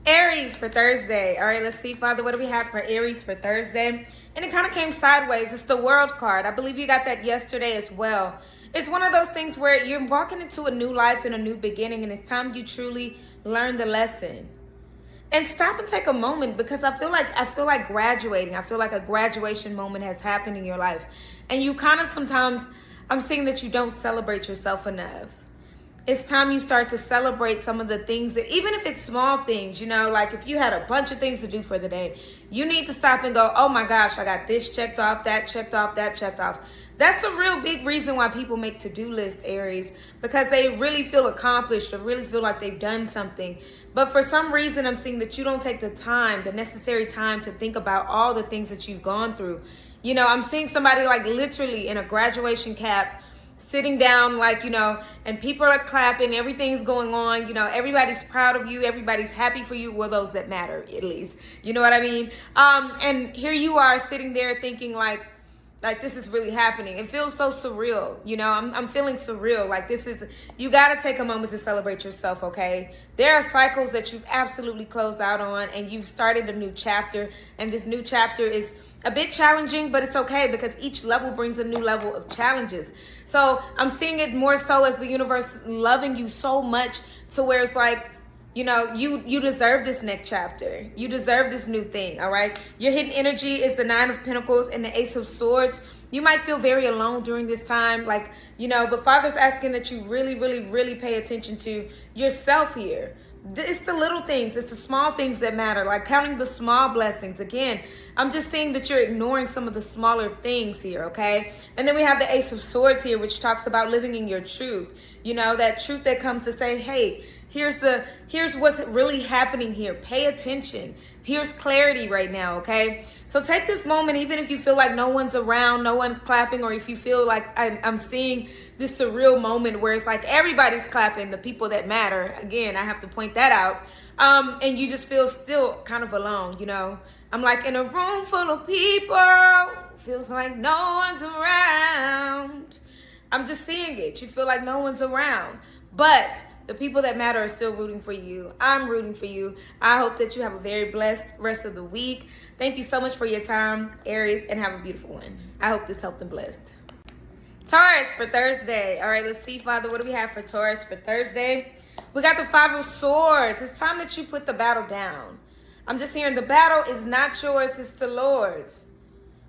Aries for Thursday. All right, let's see, Father, what do we have for Aries for Thursday? And it kind of came sideways. It's the World card. I believe you got that yesterday as well. It's one of those things where you're walking into a new life and a new beginning, and it's time you truly learn the lesson. And stop and take a moment, because I feel like graduating. I feel like a graduation moment has happened in your life. And you kind of sometimes, I'm seeing that you don't celebrate yourself enough. It's time you start to celebrate some of the things that, even if it's small things, you know, like if you had a bunch of things to do for the day, you need to stop and go, oh my gosh, I got this checked off, that checked off, that checked off. That's a real big reason why people make to-do lists, Aries, because they really feel accomplished or really feel like they've done something. But for some reason, I'm seeing that you don't take the time, the necessary time to think about all the things that you've gone through. You know, I'm seeing somebody like literally in a graduation cap, sitting down, like, you know, and people are clapping, everything's going on, you know, everybody's proud of you, everybody's happy for you, well, those that matter, at least, you know what I mean? And here you are sitting there thinking like this is really happening. It feels so surreal, you know. I'm feeling surreal. Like, this is, you got to take a moment to celebrate yourself, okay? There are cycles that you've absolutely closed out on, and you've started a new chapter, and this new chapter is a bit challenging, but it's okay, because each level brings a new level of challenges. So I'm seeing it more so as the universe loving you so much to where it's like, you know, you deserve this next chapter. You deserve this new thing, all right? Your hidden energy is the Nine of Pentacles and the Ace of Swords. You might feel very alone during this time, like, you know, but Father's asking that you really, really, really pay attention to yourself here. It's the little things. It's the small things that matter, like counting the small blessings. Again, I'm just seeing that you're ignoring some of the smaller things here, okay? And then we have the Ace of Swords here, which talks about living in your truth. You know, that truth that comes to say, hey, here's what's really happening here. Pay attention. Here's clarity right now, okay? So take this moment, even if you feel like no one's around, no one's clapping, or if you feel like I'm seeing this surreal moment where it's like everybody's clapping, the people that matter. Again, I have to point that out. And you just feel still kind of alone, you know? I'm like in a room full of people, feels like no one's around. I'm just seeing it. You feel like no one's around, but the people that matter are still rooting for you. I'm rooting for you. I hope that you have a very blessed rest of the week. Thank you so much for your time, Aries, and have a beautiful one. I hope this helped and blessed. Taurus for Thursday. All right, let's see, Father, what do we have for Taurus for Thursday? We got the Five of Swords. It's time that you put the battle down. I'm just hearing the battle is not yours, it's the Lord's.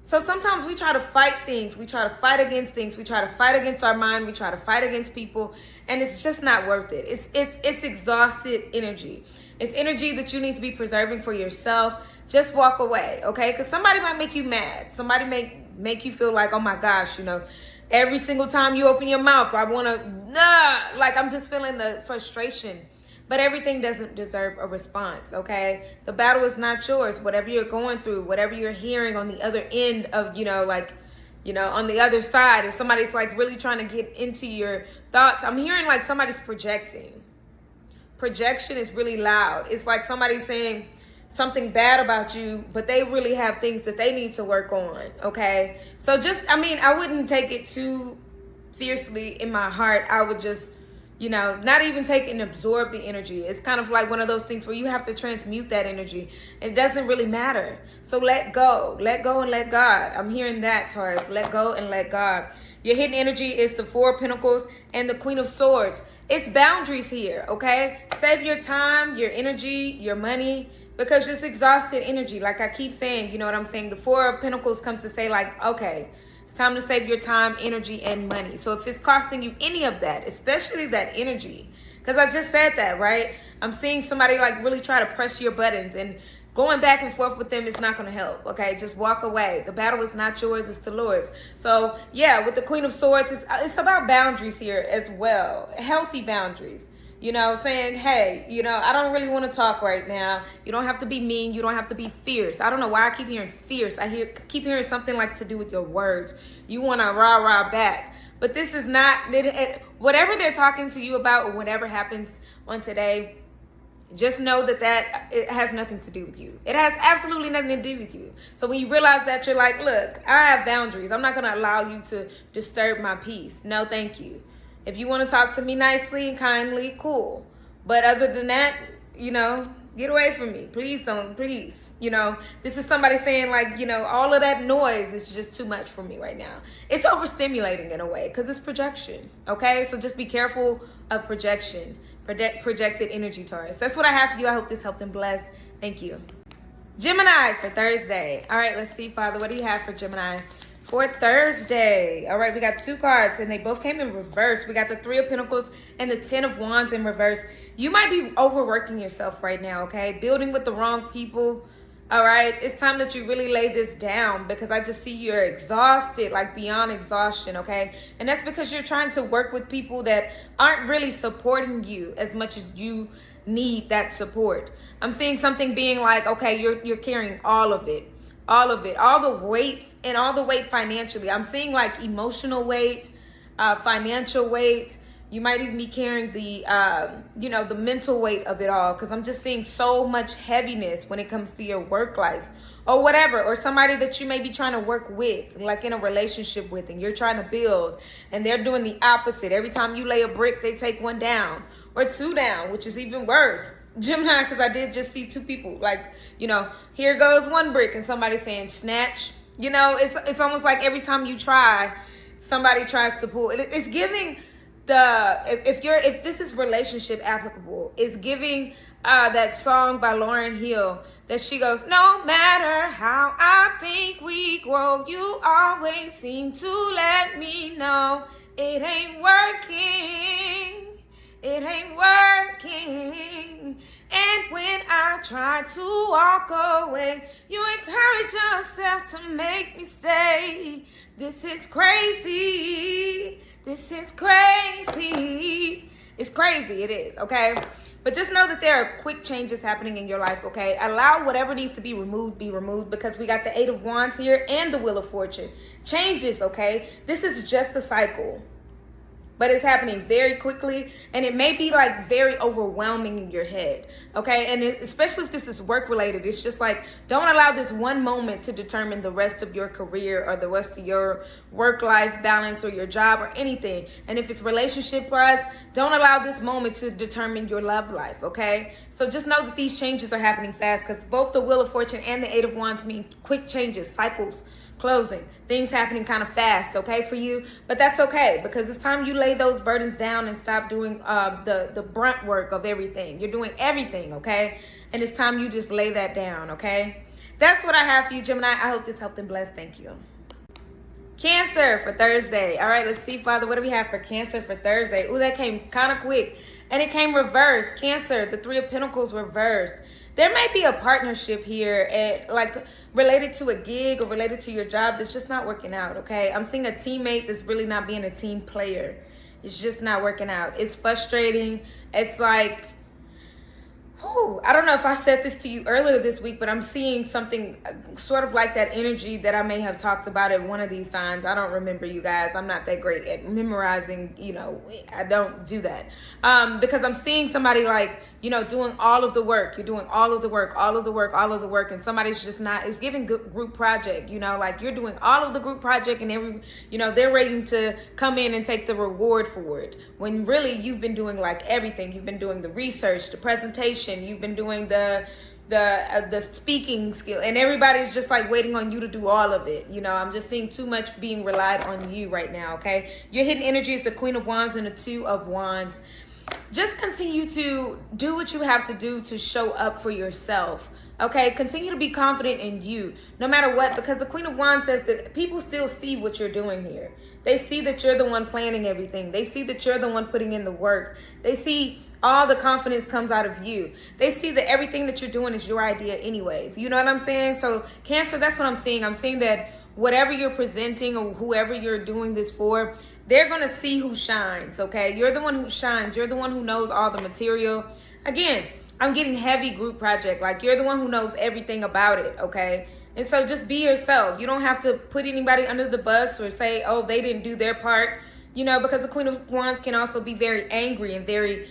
So sometimes we try to fight things. We try to fight against things. We try to fight against our mind. We try to fight against people. And it's just not worth it. It's exhausted energy. It's energy that you need to be preserving for yourself. Just walk away, okay? Because somebody might make you mad. Somebody may make you feel like, oh my gosh, you know, every single time you open your mouth, I want to, like, I'm just feeling the frustration. But everything doesn't deserve a response, okay? The battle is not yours. Whatever you're going through, whatever you're hearing on the other end of, you know, like, you know, on the other side, if somebody's like really trying to get into your thoughts, I'm hearing like somebody's projecting. Projection is really loud. It's like somebody's saying something bad about you, but they really have things that they need to work on, okay? So just, I mean, I wouldn't take it too fiercely in my heart. I would just, you know, not even take and absorb the energy. It's kind of like one of those things where you have to transmute that energy. It doesn't really matter. So let go and let God. I'm hearing that, Taurus. Let go and let God. Your hidden energy is the Four of Pentacles and the Queen of Swords. It's boundaries here, okay? Save your time, your energy, your money, because it's exhausted energy. Like I keep saying, you know what I'm saying? The Four of Pentacles comes to say like, okay, time to save your time, energy, and money. So if it's costing you any of that, especially that energy, because I just said that, right? I'm seeing somebody like really try to press your buttons, and going back and forth with them is not going to help, okay? Just walk away. The battle is not yours, it's the Lord's. So yeah, with the Queen of Swords, it's about boundaries here as well. Healthy boundaries. You know, saying, hey, you know, I don't really want to talk right now. You don't have to be mean. You don't have to be fierce. I don't know why I keep hearing fierce. Keep hearing something like to do with your words. You want to rah-rah back. But this is not, whatever they're talking to you about or whatever happens on today, just know that it has nothing to do with you. It has absolutely nothing to do with you. So when you realize that, you're like, look, I have boundaries. I'm not going to allow you to disturb my peace. No, thank you. If you want to talk to me nicely and kindly, cool. But other than that, you know, Get away from me. Please don't, please. You know, this is somebody saying like, you know, all of that noise is just too much for me right now. It's overstimulating in a way because it's projection, okay? So just be careful of projection, projected energy, Taurus. That's what I have for you. I hope this helped and bless. Thank you. Gemini for Thursday. All right, let's see, Father, what do you have for Gemini for Thursday? All right, we got 2 cards and they both came in reverse. We got the 3 of Pentacles and the 10 of Wands in reverse. You might be overworking yourself right now, okay? Building with the wrong people. All right, it's time that you really lay this down because I just see you're exhausted, like beyond exhaustion, okay? And that's because you're trying to work with people that aren't really supporting you as much as you need that support. I'm seeing something being like, okay, you're carrying all of it, all the weight, and all the weight financially. I'm seeing like emotional weight, financial weight. You might even be carrying the, you know, the mental weight of it all, because I'm just seeing so much heaviness when it comes to your work life or whatever, or somebody that you may be trying to work with, like in a relationship with, and you're trying to build, and they're doing the opposite. Every time you lay a brick, they take 1 down or 2 down, which is even worse. Gemini, because I did just see 2 people, like, you know, here goes 1 brick, and somebody saying snatch. You know, it's almost like every time you try, somebody tries to pull. It's giving if this is relationship applicable, it's giving that song by Lauryn Hill that she goes, no matter how I think we grow, you always seem to let me know it ain't working. It ain't working. And when I try to walk away, you encourage yourself to make me stay. This is crazy. This is crazy. It's crazy, it is, okay? But just know that there are quick changes happening in your life, okay? Allow whatever needs to be removed, because we got the 8 of Wands here and the Wheel of Fortune. Changes, okay? This is just a cycle. But it's happening very quickly, and it may be like very overwhelming in your head, okay? And especially if this is work related, it's just like, don't allow this one moment to determine the rest of your career or the rest of your work-life balance or your job or anything. And if it's relationship-wise, don't allow this moment to determine your love life, okay? So just know that these changes are happening fast, because both the Wheel of Fortune and the 8 of Wands mean quick changes, cycles, closing, things happening kind of fast, okay, for you. But that's okay, because it's time you lay those burdens down and stop doing the brunt work of everything. You're doing everything, okay? And it's time you just lay that down, okay? That's what I have for you, Gemini. I hope this helped and blessed. Thank you. Cancer for Thursday. All right, let's see, Father, what do we have for Cancer for Thursday? Ooh, that came kind of quick, and it came reversed. Cancer, the 3 of Pentacles reversed. There may be a partnership here, like related to a gig or related to your job that's just not working out, okay? I'm seeing a teammate that's really not being a team player. It's just not working out. It's frustrating. It's like, I don't know if I said this to you earlier this week, but I'm seeing something sort of like that energy that I may have talked about at one of these signs. I don't remember, you guys. I'm not that great at memorizing, you know, I don't do that. Because I'm seeing somebody like, you know, doing all of the work. You're doing all of the work, and somebody's just not, it's giving group project, you know, like you're doing all of the group project and you know, they're waiting to come in and take the reward for it. When really you've been doing like everything. You've been doing the research, the presentation, you've been doing the speaking skill, and everybody's just like waiting on you to do all of it. You know, I'm just seeing too much being relied on you right now, okay? Your hidden energy is the Queen of Wands and the 2 of Wands. Just continue to do what you have to do to show up for yourself, okay? Continue to be confident in you, no matter what, because the Queen of Wands says that people still see what you're doing here. They see that you're the one planning everything. They see that you're the one putting in the work. They see all the confidence comes out of you. They see that everything that you're doing is your idea anyways. You know what I'm saying? So Cancer, that's what I'm seeing. I'm seeing that whatever you're presenting or whoever you're doing this for, they're going to see who shines, okay? You're the one who shines. You're the one who knows all the material. Again, I'm getting heavy group project. Like, you're the one who knows everything about it, okay? And so just be yourself. You don't have to put anybody under the bus or say, oh, they didn't do their part, you know, because the Queen of Wands can also be very angry and very,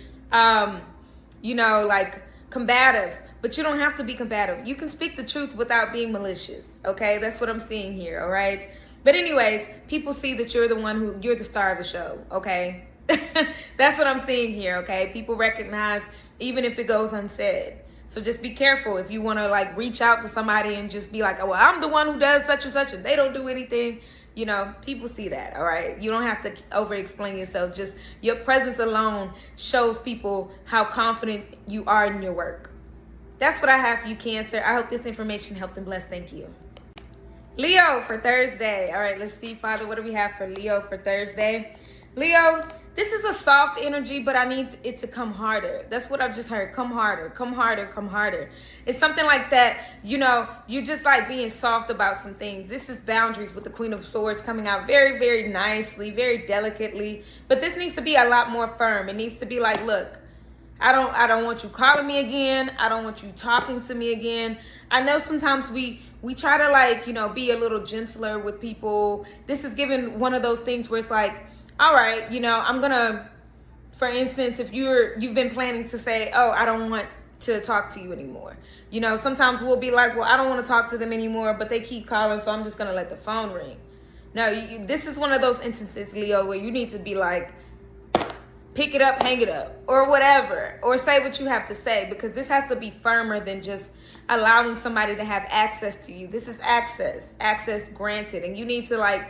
you know, like combative. But you don't have to be combative. You can speak the truth without being malicious, okay? That's what I'm seeing here, all right? But anyways, people see that you're the one you're the star of the show, okay? That's what I'm seeing here, okay? People recognize, even if it goes unsaid. So just be careful if you want to like reach out to somebody and just be like, oh, well, I'm the one who does such and such and they don't do anything. You know, people see that, all right? You don't have to over-explain yourself. Just your presence alone shows people how confident you are in your work. That's what I have for you, Cancer. I hope this information helped and blessed. Thank you. Leo for Thursday. All right, let's see, Father, what do we have for Leo for Thursday? Leo, this is a soft energy, but I need it to come harder. That's what I've just heard. Come harder, come harder, come harder. It's something like that, you know, you're just like being soft about some things. This is boundaries with the Queen of Swords coming out very, very nicely, very delicately. But this needs to be a lot more firm. It needs to be like, look, I don't want you calling me again. I don't want you talking to me again. I know sometimes we try to like, you know, be a little gentler with people. This is given one of those things where it's like, all right, you know, I'm gonna, for instance, if you've been planning to say, oh, I don't want to talk to you anymore. You know, sometimes we'll be like, well, I don't want to talk to them anymore, but they keep calling, so I'm just gonna let the phone ring. No, this is one of those instances, Leo, where you need to be like, pick it up, hang it up, or whatever, or say what you have to say, because this has to be firmer than just allowing somebody to have access to you. This is access granted, and you need to like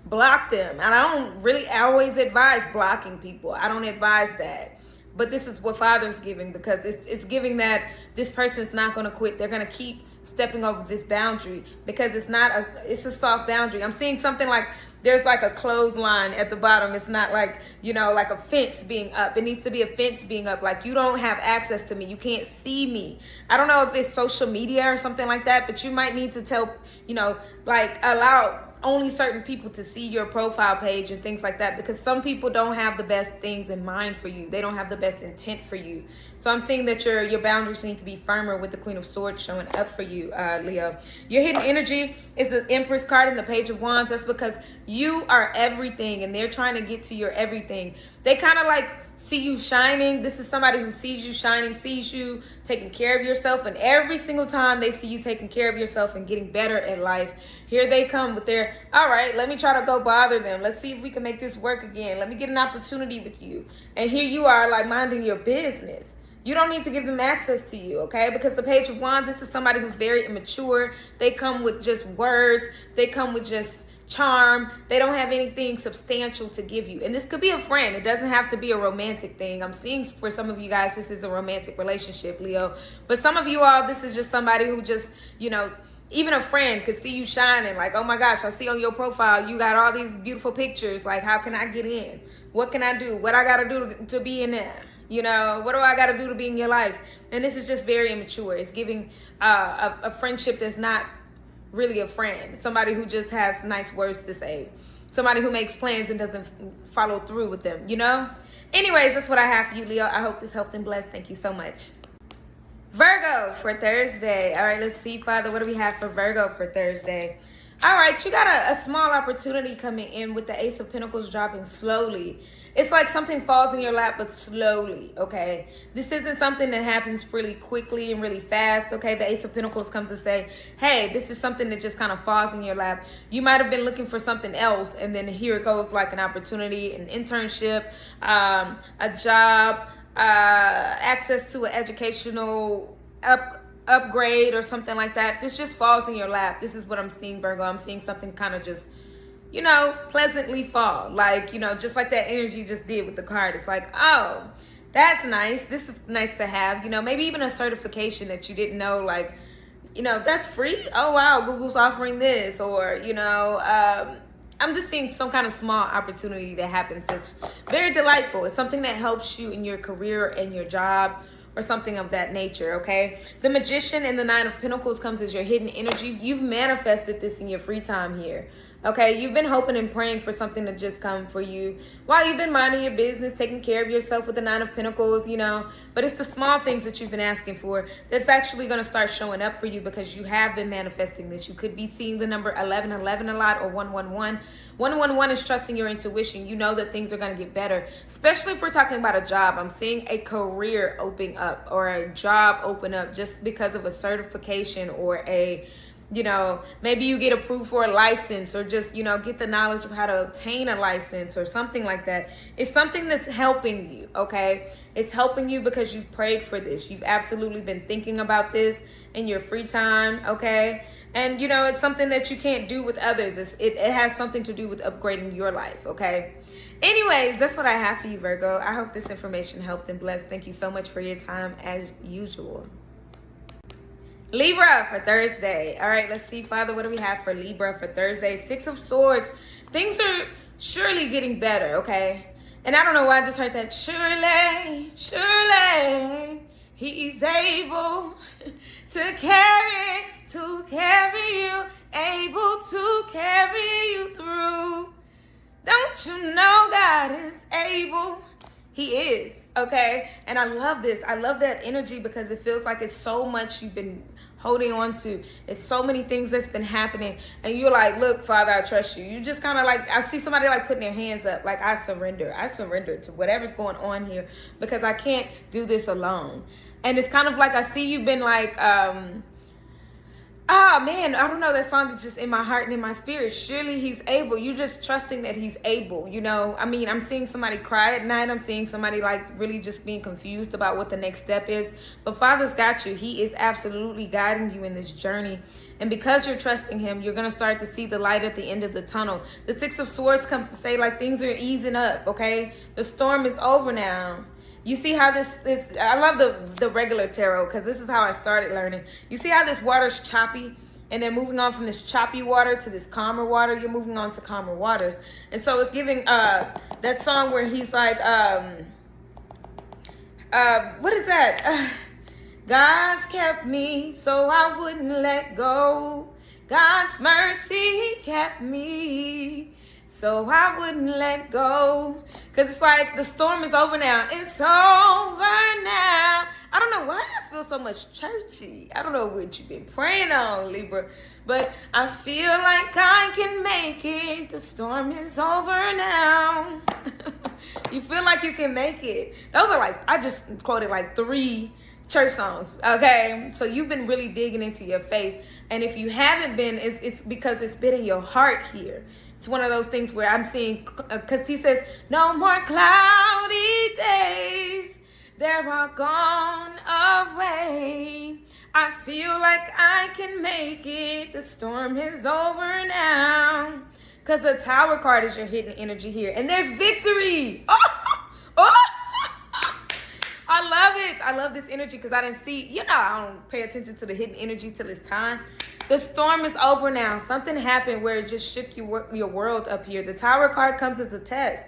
block them. And I always advise blocking people. I don't advise that. But this is what Father's giving, because it's giving that this person's not going to quit. They're going to keep stepping over this boundary, because it's a soft boundary. I'm seeing something like there's like a clothesline at the bottom. It's not like, you know, like a fence being up. It needs to be a fence being up. Like, you don't have access to me. You can't see me. I don't know if it's social media or something like that, but you might need to tell, you know, like allow only certain people to see your profile page and things like that, because some people don't have the best things in mind for you. They don't have the best intent for you. So I'm seeing that your boundaries need to be firmer with the Queen of Swords showing up for you, Leo. Your hidden energy is the Empress card and the Page of Wands. That's because you are everything and they're trying to get to your everything. They kind of like see you shining. This is somebody who sees you shining, sees you taking care of yourself, and every single time they see you taking care of yourself and getting better at life, here they come with their, all right, let me try to go bother them. Let's see if we can make this work again. Let me get an opportunity with you. And here you are like minding your business. You don't need to give them access to you, okay? Because the Page of Wands, this is somebody who's very immature. They come with just words. They come with just charm. They don't have anything substantial to give you. And this could be a friend. It doesn't have to be a romantic thing. I'm seeing for some of you guys, this is a romantic relationship, Leo. But some of you all, this is just somebody who just, you know, even a friend could see you shining. Like, oh my gosh, I see on your profile, you got all these beautiful pictures. Like, how can I get in? What can I do? What I got to do to be in there? You know, what do I got to do to be in your life? And this is just very immature. It's giving a friendship that's not really a friend. Somebody who just has nice words to say. Somebody who makes plans and doesn't follow through with them, you know? Anyways, that's what I have for you, Leo. I hope this helped and blessed. Thank you so much. Virgo for Thursday. All right, let's see, Father, what do we have for Virgo for Thursday? All right, you got a small opportunity coming in with the Ace of Pentacles dropping slowly. It's like something falls in your lap, but slowly, okay? This isn't something that happens really quickly and really fast, okay? The Ace of Pentacles comes to say, hey, this is something that just kind of falls in your lap. You might have been looking for something else, and then here it goes, like an opportunity, an internship, a job, access to an educational upgrade or something like that. This just falls in your lap. This is what I'm seeing, Virgo. I'm seeing something kind of just, you know, pleasantly fall. Like, you know, just like that energy just did with the card. It's like, oh, that's nice. This is nice to have. You know, maybe even a certification that you didn't know, like, you know, that's free. Oh, wow, Google's offering this. Or, you know, I'm just seeing some kind of small opportunity that happens that's very delightful. It's something that helps you in your career and your job, or something of that nature, okay? The Magician and the Nine of Pentacles comes as your hidden energy. You've manifested this in your free time here, okay? You've been hoping and praying for something to just come for you while you've been minding your business, taking care of yourself with the Nine of Pentacles, you know? But it's the small things that you've been asking for that's actually going to start showing up for you, because you have been manifesting this. You could be seeing the number 1111 a lot, or 111. 111 is trusting your intuition. You know that things are going to get better, especially if we're talking about a job. I'm seeing a career open up, or a job open up just because of a certification or a You know, maybe you get approved for a license, or just, you know, get the knowledge of how to obtain a license or something like that. It's something that's helping you, okay? It's helping you because you've prayed for this. You've absolutely been thinking about this in your free time, okay? And, you know, it's something that you can't do with others. It has something to do with upgrading your life, okay? Anyways, that's what I have for you, Virgo. I hope this information helped and blessed. Thank you so much for your time, as usual. Libra for Thursday. All right, let's see, Father, what do we have for Libra for Thursday? Six of Swords. Things are surely getting better, okay? And I don't know why I just heard that. Surely, surely, he's able to carry you, able to carry you through. Don't you know God is able? He is, okay? And I love this. I love that energy because it feels like it's so much you've been holding on to. It's so many things that's been happening. And you're like, look, Father, I trust you. You just kind of like, I see somebody like putting their hands up. Like, I surrender. I surrender to whatever's going on here because I can't do this alone. And it's kind of like I see you've been like, oh man, I don't know, that song is just in my heart and in my spirit. Surely he's able. You just trusting that he's able, you know. I mean, I'm seeing somebody cry at night. I'm seeing somebody like really just being confused about what the next step is. But Father's got you. He is absolutely guiding you in this journey. And because you're trusting him, you're going to start to see the light at the end of the tunnel. The Six of Swords comes to say like things are easing up, okay? The storm is over now. You see how this is, I love the regular tarot because this is how I started learning. You see how this water's choppy and then moving on from this choppy water to this calmer water, you're moving on to calmer waters. And so it's giving that song where he's like, what is that? God's kept me so I wouldn't let go. God's mercy kept me so I wouldn't let go. Because it's like the storm is over now. It's over now. I don't know why I feel so much churchy. I don't know what you've been praying on, Libra. But I feel like I can make it. The storm is over now. You feel like you can make it. Those are like, I just quoted like 3 church songs, okay? So you've been really digging into your faith. And if you haven't been, it's because it's been in your heart here. It's one of those things where I'm seeing, because he says, no more cloudy days, they're all gone away. I feel like I can make it. The storm is over now. Because the Tower card is your hidden energy here. And there's victory. Oh! I love it. I love this energy because I didn't see, you know, I don't pay attention to the hidden energy till it's time. The storm is over now. Something happened where it just shook your world up here. The Tower card comes as a test.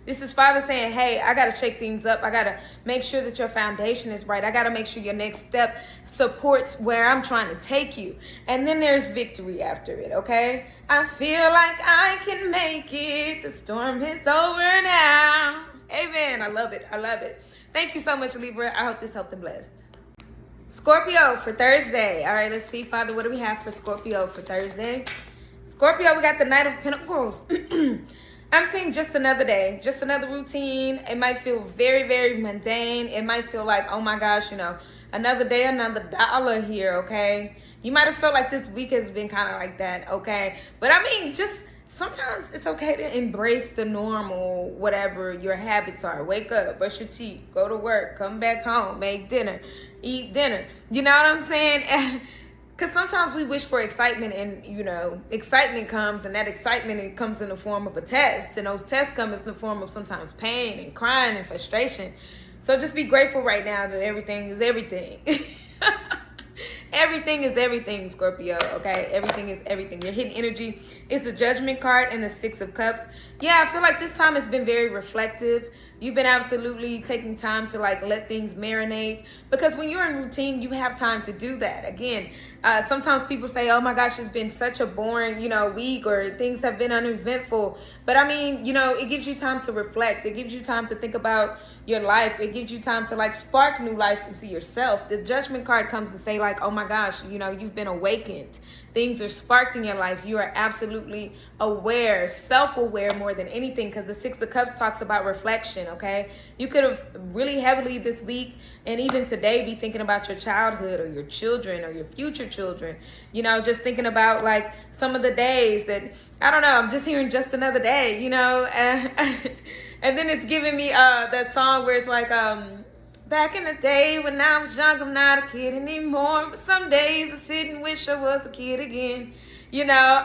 This is Father saying, hey, I got to shake things up. I got to make sure that your foundation is right. I got to make sure your next step supports where I'm trying to take you. And then there's victory after it, okay? I feel like I can make it. The storm is over now. Amen. I love it. I love it. Thank you so much, Libra. I hope this helped and blessed. Scorpio for Thursday. All right, let's see, Father, what do we have for Scorpio for Thursday? Scorpio, we got the Knight of Pentacles. I'm seeing just another day, just another routine. It might feel very, very mundane. It might feel like, oh my gosh, you know, another day, another dollar here, okay? You might have felt like this week has been kind of like that, okay? But I mean, just sometimes it's okay to embrace the normal, whatever your habits are. Wake up, brush your teeth, go to work, come back home, make dinner, eat dinner. You know what I'm saying? Because sometimes we wish for excitement and, you know, excitement comes, and that excitement, it comes in the form of a test. And those tests come in the form of sometimes pain and crying and frustration. So just be grateful right now that everything is everything. Everything is everything, Scorpio, okay? Everything is everything. Your hidden energy is the Judgment card and the Six of Cups. Yeah, I feel like this time has been very reflective. You've been absolutely taking time to like let things marinate, because when you're in routine, you have time to do that. Again, sometimes people say, oh my gosh, it's been such a boring, you know, week, or things have been uneventful. But I mean, you know, it gives you time to reflect. It gives you time to think about your life. It gives you time to like spark new life into yourself. The Judgment card comes to say like, oh my my gosh, you know, you've been awakened. Things are sparked in your life. You are absolutely aware, self-aware more than anything, because the Six of Cups talks about reflection, okay? You could have really heavily this week and even today be thinking about your childhood or your children or your future children. You know, just thinking about like some of the days that, I don't know, I'm just hearing just another day, you know? And then it's giving me that song where it's like, back in the day when I was young, I'm not a kid anymore. But some days I sit and wish I was a kid again. You know,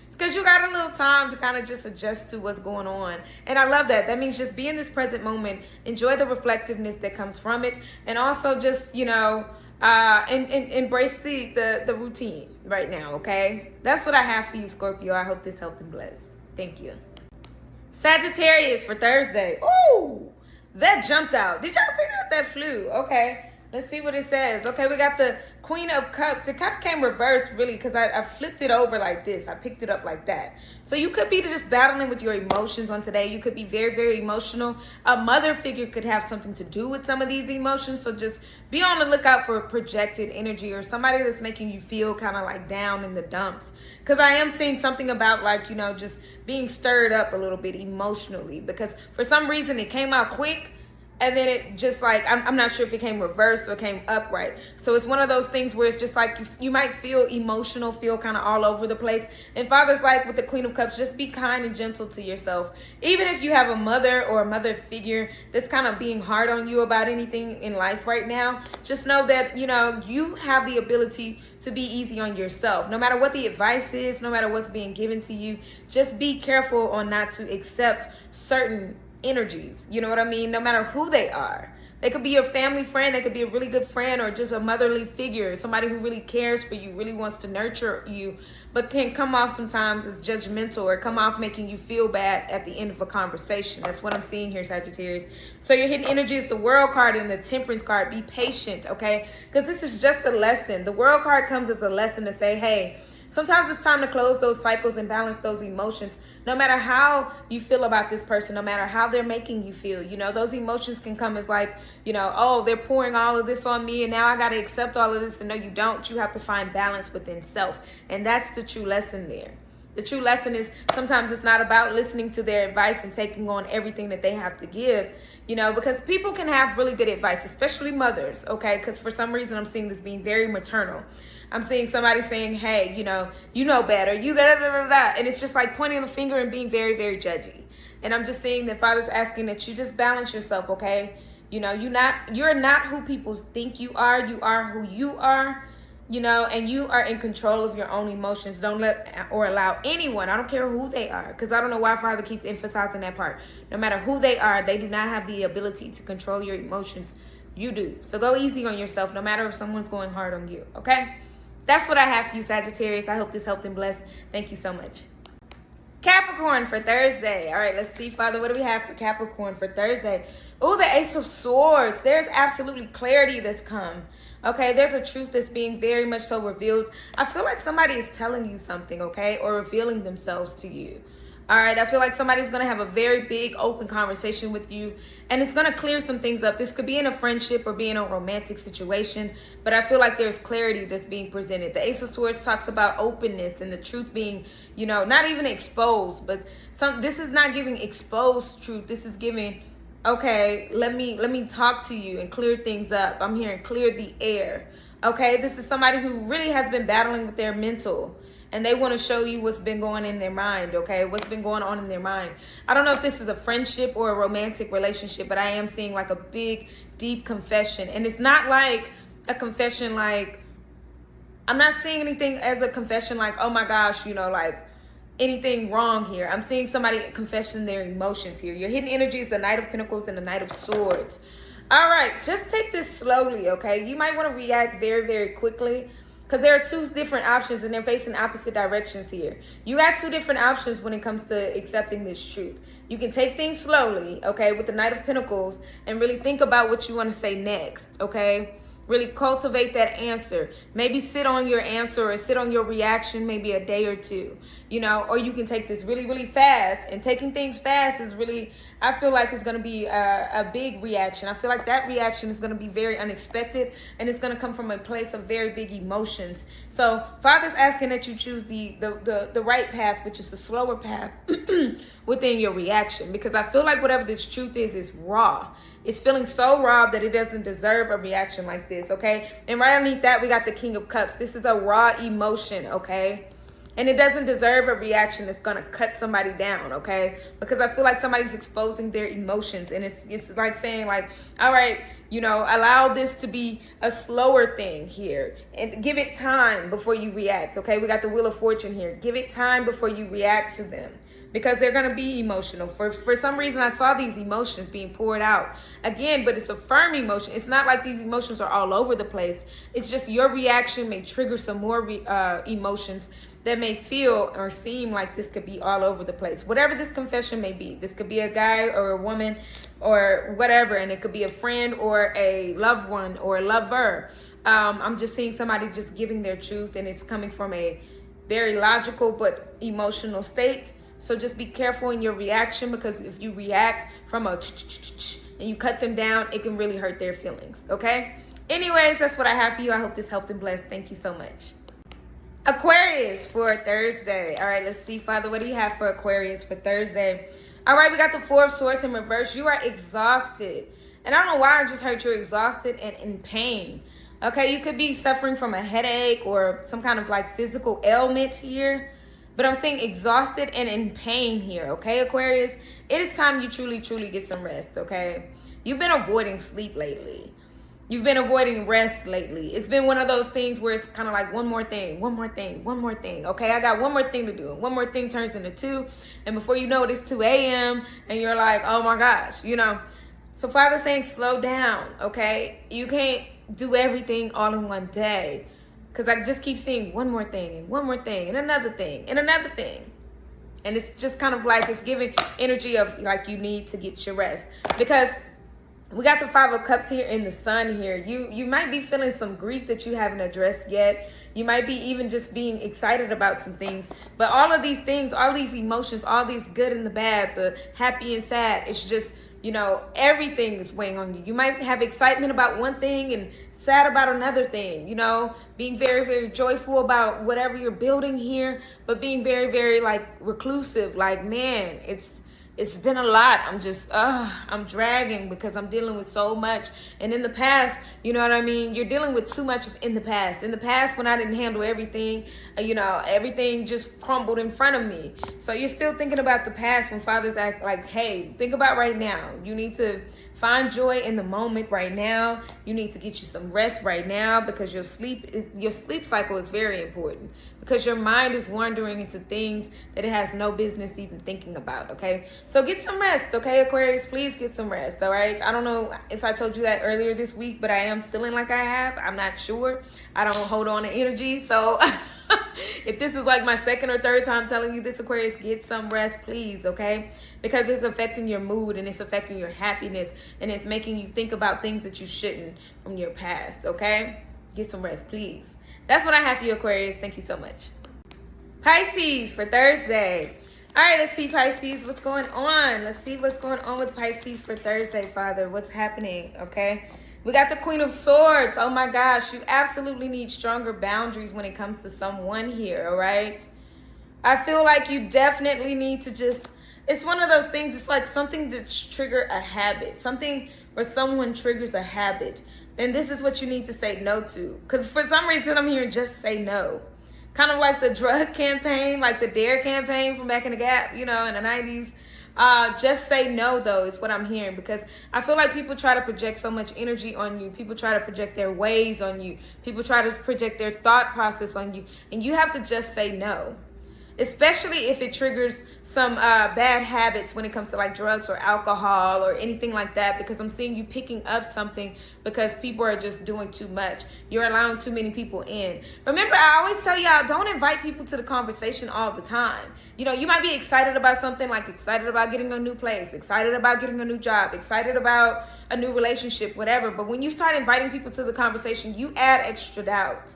because you got a little time to kind of just adjust to what's going on. And I love that. That means just be in this present moment. Enjoy the reflectiveness that comes from it. And also just, you know, and embrace the routine right now, okay? That's what I have for you, Scorpio. I hope this helped and blessed. Thank you. Sagittarius for Thursday. Ooh! That jumped out. Did y'all see that? That flew. Okay. Let's see what it says. Okay, we got the Queen of Cups. It kind of came reversed, really, because I flipped it over like this. I picked it up like that. So you could be just battling with your emotions on today. You could be very, very emotional. A mother figure could have something to do with some of these emotions. So just be on the lookout for projected energy or somebody that's making you feel kind of like down in the dumps. Because I am seeing something about like, you know, just being stirred up a little bit emotionally. Because for some reason it came out quick. And then it just like, I'm not sure if it came reversed or came upright. So it's one of those things where it's just like you might feel emotional, feel kind of all over the place. And Father's like with the Queen of Cups, just be kind and gentle to yourself. Even if you have a mother or a mother figure that's kind of being hard on you about anything in life right now, just know that, you know, you have the ability to be easy on yourself. No matter what the advice is, no matter what's being given to you, just be careful on not to accept certain energies, you know what I mean? No matter who they are. They could be your family friend, they could be a really good friend, or just a motherly figure, somebody who really cares for you, really wants to nurture you, but can come off sometimes as judgmental or come off making you feel bad at the end of a conversation. That's what I'm seeing here, Sagittarius. So your hidden energy is the World card and the Temperance card. Be patient, okay? Because this is just a lesson. The World card comes as a lesson to say, hey, sometimes it's time to close those cycles and balance those emotions. No matter how you feel about this person, no matter how they're making you feel, you know, those emotions can come as like, you know, oh, they're pouring all of this on me and now I got to accept all of this. And no, you don't. You have to find balance within self. And that's the true lesson there. The true lesson is sometimes it's not about listening to their advice and taking on everything that they have to give, you know, because people can have really good advice, especially mothers, okay? Because for some reason I'm seeing this being very maternal. I'm seeing somebody saying, hey, you know better, you da da da da, and it's just like pointing the finger and being very, very judgy. And I'm just seeing that Father's asking that you just balance yourself, okay? You know, you're not who people think you are who you are, you know, and you are in control of your own emotions. Don't let or allow anyone, I don't care who they are, because I don't know why Father keeps emphasizing that part. No matter who they are, they do not have the ability to control your emotions. You do. So go easy on yourself, no matter if someone's going hard on you, okay? That's what I have for you, Sagittarius. I hope this helped and blessed. Thank you so much. Capricorn for Thursday. All right, let's see, Father, what do we have for Capricorn for Thursday? Oh, the Ace of Swords. There's absolutely clarity that's come. Okay, there's a truth that's being very much so revealed. I feel like somebody is telling you something, okay, or revealing themselves to you. All right, I feel like somebody's going to have a very big open conversation with you, and it's going to clear some things up. This could be in a friendship or be in a romantic situation, but I feel like there's clarity that's being presented. The Ace of Swords talks about openness and the truth being, you know, not even exposed, but this is not giving exposed truth. This is giving, okay, let me talk to you and clear things up. I'm hearing clear the air. Okay, this is somebody who really has been battling with their mental, and they want to show you what's been going in their mind, okay? What's been going on in their mind. I don't know if this is a friendship or a romantic relationship, but I am seeing like a big, deep confession. And it's not like a confession like, I'm not seeing anything as a confession like, oh my gosh, you know, like anything wrong here. I'm seeing somebody confessing their emotions here. Your hidden energy is the Knight of Pentacles and the Knight of Swords. All right, just take this slowly, okay? You might want to react very, very quickly, because there are two different options and they're facing opposite directions here. You got two different options when it comes to accepting this truth. You can take things slowly, okay, with the Knight of Pentacles and really think about what you want to say next, okay? Really cultivate that answer. Maybe sit on your answer or sit on your reaction maybe a day or two, you know, or you can take this really, really fast. And taking things fast is really, I feel like it's going to be a big reaction. I feel like that reaction is going to be very unexpected, and it's going to come from a place of very big emotions. So Father's asking that you choose the right path, which is the slower path within your reaction, because I feel like whatever this truth is raw. It's feeling so raw that it doesn't deserve a reaction like this, okay? And right underneath that, we got the King of Cups. This is a raw emotion, okay? And it doesn't deserve a reaction that's going to cut somebody down, okay? Because I feel like somebody's exposing their emotions. And it's like saying, like, all right, you know, allow this to be a slower thing here. And give it time before you react, okay? We got the Wheel of Fortune here. Give it time before you react to them, because they're going to be emotional. For some reason, I saw these emotions being poured out again, but it's a firm emotion. It's not like these emotions are all over the place. It's just your reaction may trigger some more emotions that may feel or seem like this could be all over the place. Whatever this confession may be. This could be a guy or a woman or whatever, and it could be a friend or a loved one or a lover. I'm just seeing somebody just giving their truth, and it's coming from a very logical but emotional state. So just be careful in your reaction, because if you react from a and you cut them down, it can really hurt their feelings, okay? Anyways, that's what I have for you. I hope this helped and blessed. Thank you so much. Aquarius for Thursday. All right, let's see, Father, what do you have for Aquarius for Thursday? All right, we got the Four of Swords in reverse. You are exhausted. And I don't know why I just heard you're exhausted and in pain. Okay, you could be suffering from a headache or some kind of like physical ailment here. But I'm saying exhausted and in pain here, okay, Aquarius? It is time you truly, truly get some rest, okay? You've been avoiding sleep lately. You've been avoiding rest lately. It's been one of those things where it's kind of like one more thing, okay? I got one more thing to do. One more thing turns into two, and before you know it, it's 2 a.m., and you're like, oh my gosh, you know? So Father's saying slow down, okay? You can't do everything all in one day. Because I just keep seeing one more thing and one more thing and another thing and another thing. And it's just kind of like it's giving energy of like you need to get your rest. Because we got the Five of Cups here in the Sun here. You might be feeling some grief that you haven't addressed yet. You might be even just being excited about some things. But all of these things, all these emotions, all these good and the bad, the happy and sad, it's just, you know, everything is weighing on you. You might have excitement about one thing and sad about another thing, you know, being very, very joyful about whatever you're building here, but being very, very like reclusive. Like, man, it's been a lot. I'm dragging because I'm dealing with so much. And in the past, you know what I mean? You're dealing with too much in the past. In the past, when I didn't handle everything, you know, everything just crumbled in front of me. So you're still thinking about the past when Father's act like, hey, think about right now. You need to find joy in the moment right now. You need to get you some rest right now, because your sleep cycle is very important, because your mind is wandering into things that it has no business even thinking about, okay? So get some rest, okay, Aquarius? Please get some rest, all right? I don't know if I told you that earlier this week, but I am feeling like I have. I'm not sure. I don't hold on to energy, so if this is like my second or third time telling you this, Aquarius, get some rest, please, okay? Because it's affecting your mood, and it's affecting your happiness, and it's making you think about things that you shouldn't from your past, okay? Get some rest, please. That's what I have for you, Aquarius. Thank you so much. Pisces for Thursday. All right, let's see, Pisces, what's going on? Let's see what's going on with Pisces for Thursday, Father. What's happening, okay? We got the Queen of Swords. Oh my gosh, you absolutely need stronger boundaries when it comes to someone here, all right? I feel like you definitely need to just, it's one of those things, it's like something to trigger a habit, something where someone triggers a habit. And this is what you need to say no to. Because for some reason I'm hearing just say no. Kind of like the drug campaign, like the DARE campaign from back in the Gap, you know, in the 90s. Just say no, though, is what I'm hearing, because I feel like people try to project so much energy on you. People try to project their ways on you. People try to project their thought process on you, and you have to just say no. especially if it triggers some bad habits when it comes to like drugs or alcohol or anything like that, because I'm seeing you picking up something because people are just doing too much. You're allowing too many people in. Remember, I always tell y'all, don't invite people to the conversation all the time. You know, you might be excited about something, like excited about getting a new place, excited about getting a new job, excited about a new relationship, whatever. But when you start inviting people to the conversation, you add extra doubt.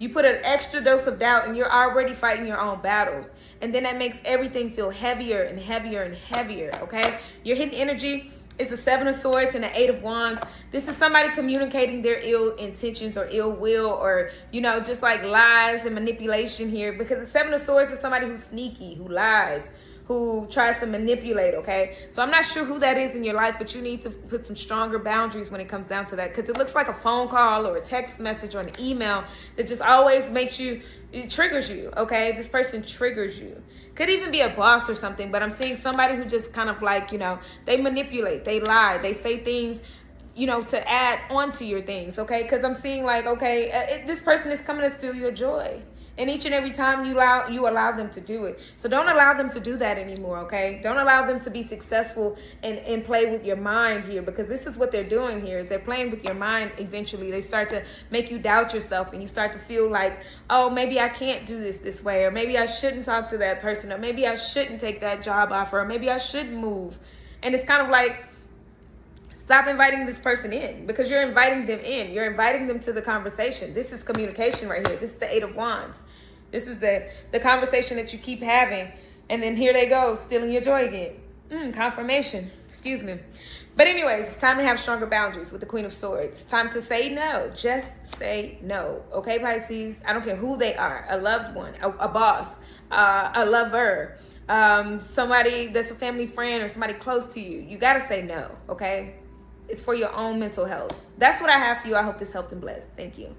You put an extra dose of doubt, and you're already fighting your own battles. And then that makes everything feel heavier and heavier and heavier, okay? Your hidden energy is the 7 of Swords and the 8 of Wands. This is somebody communicating their ill intentions or ill will, or, you know, just like lies and manipulation here. Because the 7 of Swords is somebody who's sneaky, who lies, who tries to manipulate, okay? So I'm not sure who that is in your life, but you need to put some stronger boundaries when it comes down to that, because it looks like a phone call or a text message or an email that just always makes you, it triggers you, okay? This person triggers you. Could even be a boss or something, but I'm seeing somebody who just kind of like, you know, they manipulate, they lie, they say things, you know, to add on to your things, okay? Because I'm seeing like, okay, this person is coming to steal your joy. And each and every time you allow them to do it. So don't allow them to do that anymore, okay? Don't allow them to be successful and play with your mind here, because this is what they're doing here, is they're playing with your mind eventually. They start to make you doubt yourself, and you start to feel like, oh, maybe I can't do this way, or maybe I shouldn't talk to that person, or maybe I shouldn't take that job offer, or maybe I should move. And it's kind of like, stop inviting this person in, because you're inviting them in. You're inviting them to the conversation. This is communication right here. This is the 8 of Wands. This is the conversation that you keep having. And then here they go, stealing your joy again. Confirmation. Excuse me. But anyways, it's time to have stronger boundaries with the Queen of Swords. It's time to say no. Just say no. Okay, Pisces? I don't care who they are. A loved one, a boss, a lover, somebody that's a family friend, or somebody close to you. You got to say no, okay? It's for your own mental health. That's what I have for you. I hope this helped and blessed. Thank you.